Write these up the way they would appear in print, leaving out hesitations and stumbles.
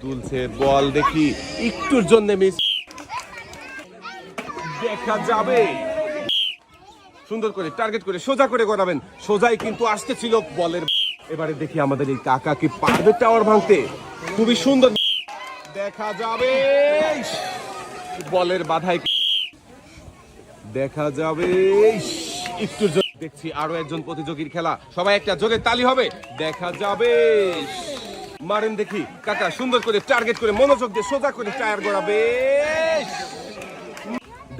দুলছে বল, দেখি একটুর জন্য মিস, দেখা যাবে। সুন্দর করে টার্গেট করে সোজা করে গড়াবেন, সোজাই কিন্তু আসতেছিল বলের। এবারে দেখি আমাদের এই কাকা কি পারবে টাওয়ার ভাঙতে। খুবই সুন্দর, দেখা যাবে বলের বাধায়, দেখা যাবে একটু। দেখছি আরো একজন প্রতিযোগীর খেলা, সবাই একটা জোরে তালি হবে, দেখা যাবে। মারেন দেখি কাকা, সুন্দর করে টার্গেট করে মনোযোগ দিয়ে সোজা করে টায়ার গড়াবে।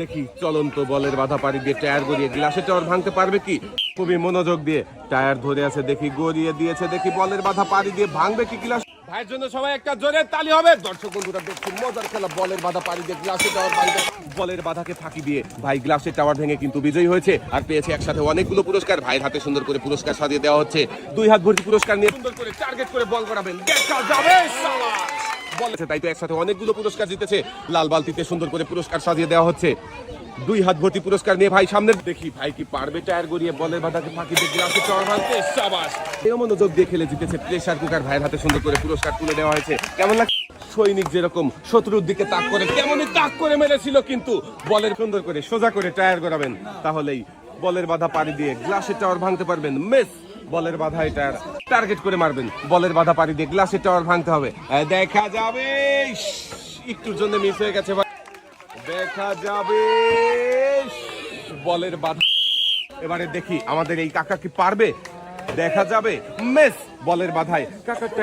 দেখি চলন্ত বলের বাধা পাড়ি দিয়ে টায়ার গড়িয়ে গ্লাসের টাওয়ার ভাঙতে পারবে কি। খুবই মনোযোগ দিয়ে টায়ার ধরে আছে, দেখি গড়িয়ে দিয়েছে, দেখি বলের বাধা পাড়ি দিয়ে ভাঙবে কি গ্লাস। ভাইয়ের জন্য সবাই একটা জোরে তালি হবে। দর্শক বন্ধুরা দেখছি মজার খেলা, বলের বাধা পাড়ি দিয়ে গ্লাসের টাওয়ার ভাঙবে। বলের বাধাকে ফাঁকি দিয়ে ভাই গ্লাসের টাওয়ার ভেঙে কিন্তু বিজয়ী হয়েছে আর পেয়েছে একসাথে অনেকগুলো পুরস্কার। ভাইয়ের হাতে সুন্দর করে পুরস্কার সাজিয়ে দেওয়া হচ্ছে। 2 হাত ভর্তি পুরস্কার নিয়ে সুন্দর করে টার্গেট করে বল করাবেন, দেখা যাবে। বলেছে তাই তো একসাথে অনেকগুলো পুরস্কার জিতেছে। লাল বালতিতে সুন্দর করে পুরস্কার সাজিয়ে দেওয়া হচ্ছে। 2 হাত ভর্তি পুরস্কার নিয়ে ভাই সামনে, দেখি ভাই কি পারবে টায়ার গড়িয়ে বলের বাধাকে ফাঁকি দিয়ে গ্লাসের টাওয়ার ভাঙতে। শাবাশ, এই মনোযোগ দিয়ে খেলে জিতেছে প্রেসার কুকার। ভাইয়ের হাতে সুন্দর করে পুরস্কার তুলে দেওয়া হয়েছে। কেমন লাগে? সৈনিক যেরকম শত্রুর দিকে তাক করে তেমনই তাক করে মেরেছিল, কিন্তু বলের সুন্দর করে সোজা করে টায়ার গড়াবেন, তাহলেই বলের বাধা পাড়ি দিয়ে গ্লাসের টাওয়ার ভাঙতে পারবেন। মিস, বলের বাধায় টায়ার টার্গেট করে মারবেন, বলের বাধা পাড়ি দিয়ে গ্লাসের টাওয়ার ভাঙতে হবে। দেখা যাবে একটুর জন্য মিস হয়ে গেছে ভাই, দেখা যাবে বলের বাধা। এবারে দেখি আমাদের এই কাকা কি পারবে, দেখা যাবে। মিস, বলের বাধায় কাকাটা